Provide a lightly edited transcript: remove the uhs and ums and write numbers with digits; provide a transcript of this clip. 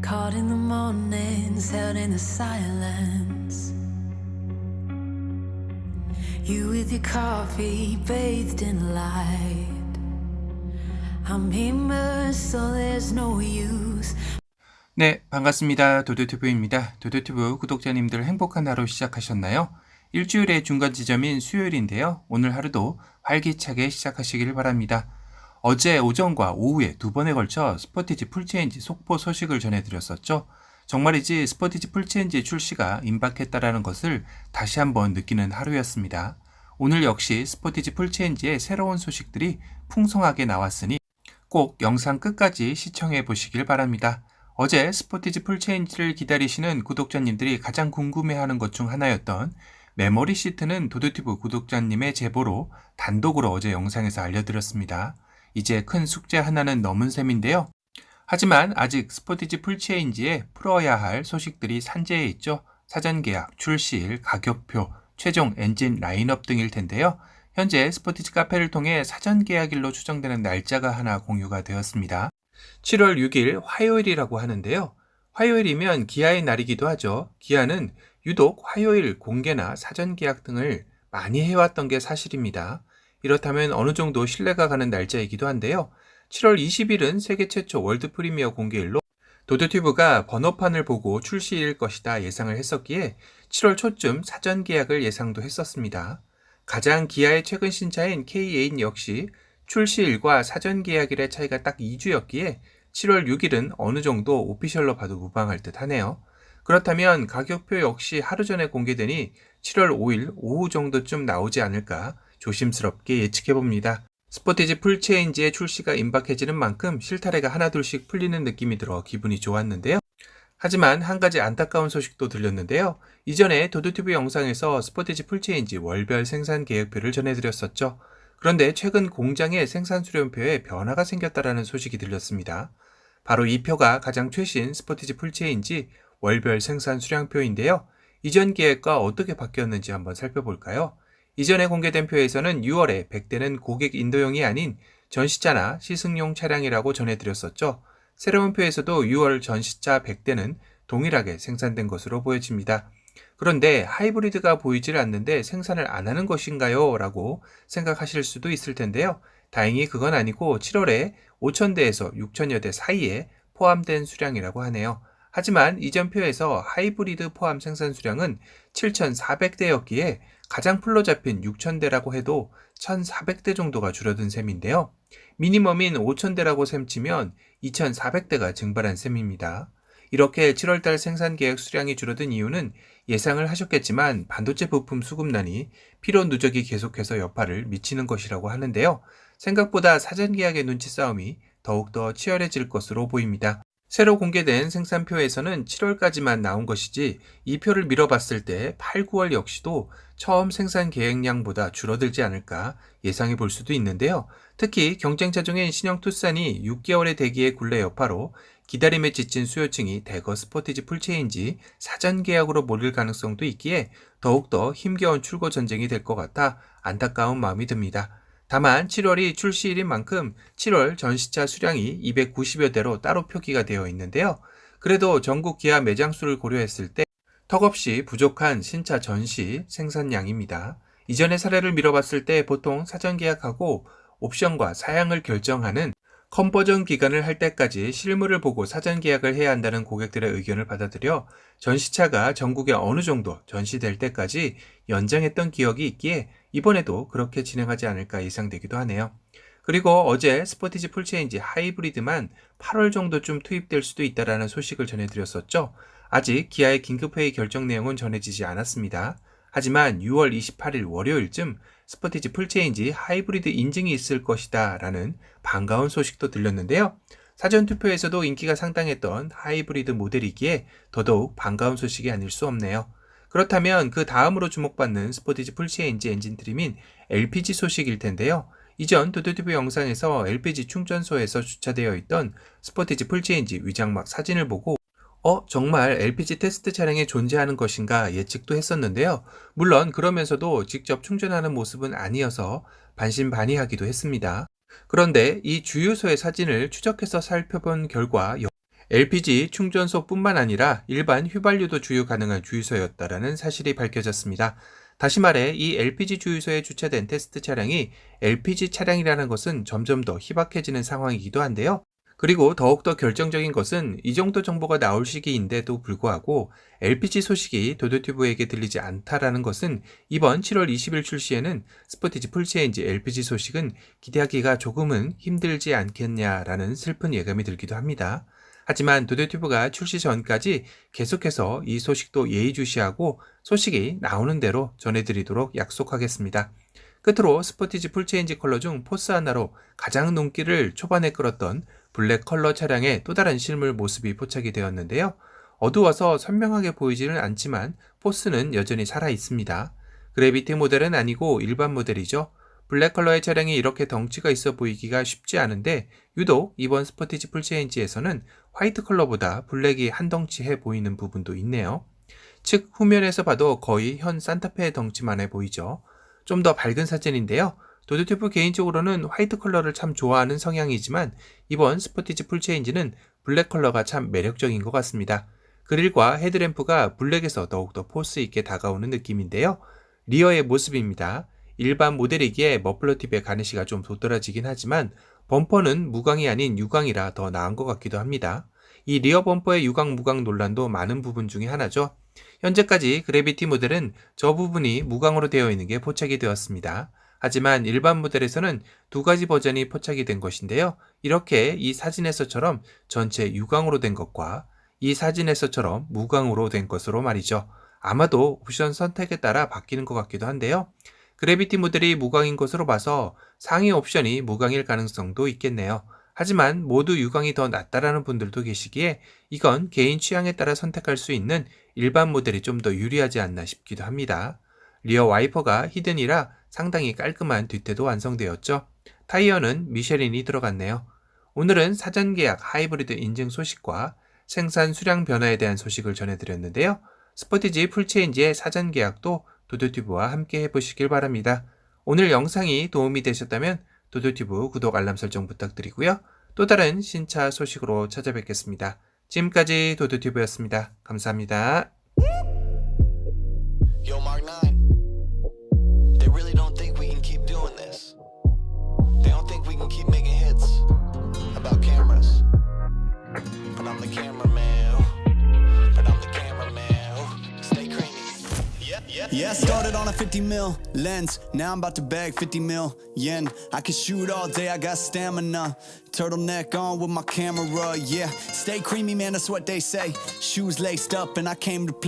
Caught in the mornings, held in the silence. You with your coffee, bathed in light. I'm immersed, so there's no use. 네, 반갑습니다. 도도튜브입니다. 도도튜브 구독자님들 행복한 하루 시작하셨나요? 일주일의 중간 지점인 수요일인데요. 오늘 하루도 활기차게 시작하시길 바랍니다. 어제 오전과 오후에 두 번에 걸쳐 스포티지 풀체인지 속보 소식을 전해드렸었죠. 정말이지 스포티지 풀체인지 출시가 임박했다라는 것을 다시 한번 느끼는 하루였습니다. 오늘 역시 스포티지 풀체인지의 새로운 소식들이 풍성하게 나왔으니 꼭 영상 끝까지 시청해 보시길 바랍니다. 어제 스포티지 풀체인지를 기다리시는 구독자님들이 가장 궁금해하는 것 중 하나였던 메모리 시트는 도도튜브 구독자님의 제보로 단독으로 어제 영상에서 알려드렸습니다. 이제 큰 숙제 하나는 넘은 셈인데요. 하지만 아직 스포티지 풀체인지에 풀어야 할 소식들이 산재해 있죠. 사전계약, 출시일, 가격표, 최종 엔진 라인업 등일 텐데요. 현재 스포티지 카페를 통해 사전계약일로 추정되는 날짜가 하나 공유가 되었습니다. 7월 6일 화요일이라고 하는데요. 화요일이면 기아의 날이기도 하죠. 기아는 유독 화요일 공개나 사전계약 등을 많이 해왔던 게 사실입니다. 이렇다면 어느 정도 신뢰가 가는 날짜이기도 한데요. 7월 20일은 세계 최초 월드 프리미어 공개일로 도도튜브가 번호판을 보고 출시일 것이다 예상을 했었기에 7월 초쯤 사전계약을 예상도 했었습니다. 가장 기아의 최근 신차인 K8 역시 출시일과 사전계약일의 차이가 딱 2주였기에 7월 6일은 어느 정도 오피셜로 봐도 무방할 듯 하네요. 그렇다면 가격표 역시 하루 전에 공개되니 7월 5일 오후 정도쯤 나오지 않을까 조심스럽게 예측해봅니다. 스포티지 풀체인지의 출시가 임박해지는 만큼 실타래가 하나둘씩 풀리는 느낌이 들어 기분이 좋았는데요. 하지만 한 가지 안타까운 소식도 들렸는데요. 이전에 도도튜브 영상에서 스포티지 풀체인지 월별 생산 계획표를 전해드렸었죠. 그런데 최근 공장의 생산 수량표에 변화가 생겼다라는 소식이 들렸습니다. 바로 이 표가 가장 최신 스포티지 풀체인지 월별 생산 수량표인데요. 이전 계획과 어떻게 바뀌었는지 한번 살펴볼까요? 이전에 공개된 표에서는 6월에 100대는 고객 인도용이 아닌 전시차나 시승용 차량이라고 전해드렸었죠. 새로운 표에서도 6월 전시차 100대는 동일하게 생산된 것으로 보여집니다. 그런데 하이브리드가 보이질 않는데 생산을 안 하는 것인가요? 라고 생각하실 수도 있을 텐데요. 다행히 그건 아니고 7월에 5,000대에서 6,000여 대 사이에 포함된 수량이라고 하네요. 하지만 이전 표에서 하이브리드 포함 생산 수량은 7,400대였기에 가장 풀로 잡힌 6,000대라고 해도 1,400대 정도가 줄어든 셈인데요. 미니멈인 5,000대라고 셈치면 2,400대가 증발한 셈입니다. 이렇게 7월달 생산 계획 수량이 줄어든 이유는 예상을 하셨겠지만 반도체 부품 수급난이 필요 누적이 계속해서 여파를 미치는 것이라고 하는데요. 생각보다 사전 계약의 눈치 싸움이 더욱더 치열해질 것으로 보입니다. 새로 공개된 생산표에서는 7월까지만 나온 것이지 이 표를 미뤄봤을 때 8, 9월 역시도 처음 생산 계획량보다 줄어들지 않을까 예상해 볼 수도 있는데요. 특히 경쟁차 중인 신형 투싼이 6개월의 대기의 굴레 여파로 기다림에 지친 수요층이 대거 스포티지 풀체인지 사전 계약으로 몰릴 가능성도 있기에 더욱더 힘겨운 출고 전쟁이 될 것 같아 안타까운 마음이 듭니다. 다만 7월이 출시일인 만큼 7월 전시차 수량이 290여 대로 따로 표기가 되어 있는데요. 그래도 전국 기아 매장 수를 고려했을 때 턱없이 부족한 신차 전시 생산량입니다. 이전의 사례를 미뤄봤을 때 보통 사전 계약하고 옵션과 사양을 결정하는 컨버전 기간을 할 때까지 실물을 보고 사전 계약을 해야 한다는 고객들의 의견을 받아들여 전시차가 전국에 어느 정도 전시될 때까지 연장했던 기억이 있기에 이번에도 그렇게 진행하지 않을까 예상되기도 하네요. 그리고 어제 스포티지 풀체인지 하이브리드만 8월 정도쯤 투입될 수도 있다는 소식을 전해드렸었죠. 아직 기아의 긴급회의 결정 내용은 전해지지 않았습니다. 하지만 6월 28일 월요일쯤 스포티지 풀체인지 하이브리드 인증이 있을 것이다 라는 반가운 소식도 들렸는데요. 사전투표에서도 인기가 상당했던 하이브리드 모델이기에 더더욱 반가운 소식이 아닐 수 없네요. 그렇다면 그 다음으로 주목받는 스포티지 풀체인지 엔진 트림인 LPG 소식일 텐데요. 이전 도도튜브 영상에서 LPG 충전소에서 주차되어 있던 스포티지 풀체인지 위장막 사진을 보고 정말 LPG 테스트 차량에 존재하는 것인가 예측도 했었는데요. 물론 그러면서도 직접 충전하는 모습은 아니어서 반신반의하기도 했습니다. 그런데 이 주유소의 사진을 추적해서 살펴본 결과 LPG 충전소뿐만 아니라 일반 휘발유도 주유 가능한 주유소였다라는 사실이 밝혀졌습니다. 다시 말해 이 LPG 주유소에 주차된 테스트 차량이 LPG 차량이라는 것은 점점 더 희박해지는 상황이기도 한데요. 그리고 더욱더 결정적인 것은 이 정도 정보가 나올 시기인데도 불구하고 LPG 소식이 도도튜브에게 들리지 않다라는 것은 이번 7월 20일 출시에는 스포티지 풀체인지 LPG 소식은 기대하기가 조금은 힘들지 않겠냐라는 슬픈 예감이 들기도 합니다. 하지만 도도튜브가 출시 전까지 계속해서 이 소식도 예의주시하고 소식이 나오는 대로 전해드리도록 약속하겠습니다. 끝으로 스포티지 풀체인지 컬러 중 포스 하나로 가장 눈길을 초반에 끌었던 블랙 컬러 차량의 또 다른 실물 모습이 포착이 되었는데요. 어두워서 선명하게 보이지는 않지만 포스는 여전히 살아 있습니다. 그래비티 모델은 아니고 일반 모델이죠. 블랙 컬러의 차량이 이렇게 덩치가 있어 보이기가 쉽지 않은데 유독 이번 스포티지 풀체인지에서는 화이트 컬러보다 블랙이 한 덩치해 보이는 부분도 있네요. 측 후면에서 봐도 거의 현 산타페의 덩치만해 보이죠. 좀 더 밝은 사진인데요. 도도튜브 개인적으로는 화이트 컬러를 참 좋아하는 성향이지만 이번 스포티지 풀체인지는 블랙 컬러가 참 매력적인 것 같습니다. 그릴과 헤드램프가 블랙에서 더욱더 포스 있게 다가오는 느낌인데요. 리어의 모습입니다. 일반 모델이기에 머플러 팁의 가니쉬가 좀 도드라지긴 하지만 범퍼는 무광이 아닌 유광이라 더 나은 것 같기도 합니다. 이 리어 범퍼의 유광 무광 논란도 많은 부분 중에 하나죠. 현재까지 그래비티 모델은 저 부분이 무광으로 되어 있는 게 포착이 되었습니다. 하지만 일반 모델에서는 두 가지 버전이 포착이 된 것인데요. 이렇게 이 사진에서처럼 전체 유광으로 된 것과 이 사진에서처럼 무광으로 된 것으로 말이죠. 아마도 옵션 선택에 따라 바뀌는 것 같기도 한데요. 그래비티 모델이 무광인 것으로 봐서 상위 옵션이 무광일 가능성도 있겠네요. 하지만 모두 유광이 더 낫다라는 분들도 계시기에 이건 개인 취향에 따라 선택할 수 있는 일반 모델이 좀 더 유리하지 않나 싶기도 합니다. 리어 와이퍼가 히든이라 상당히 깔끔한 뒷대도 완성되었죠. 타이어는 미쉐린이 들어갔네요. 오늘은 사전 계약 하이브리드 인증 소식과 생산 수량 변화에 대한 소식을 전해드렸는데요. 스포티지 풀체인지의 사전 계약도 도도튜브와 함께 해보시길 바랍니다. 오늘 영상이 도움이 되셨다면 도도튜브 구독 알람 설정 부탁드리고요. 또 다른 신차 소식으로 찾아뵙겠습니다. 지금까지 도도튜브였습니다. 감사합니다. Yo, Mark 9. They really don't think we can keep doing this. They don't think we can keep making hits about cameras. But I'm the cameraman. But I'm the cameraman. Stay creamy. Yeah, I started on a 50 mil lens. Now I'm about to bag 50 mil yen. I can shoot all day, I got stamina. Turtleneck on with my camera, yeah. Stay creamy, man, that's what they say. Shoes laced up, and I came to play.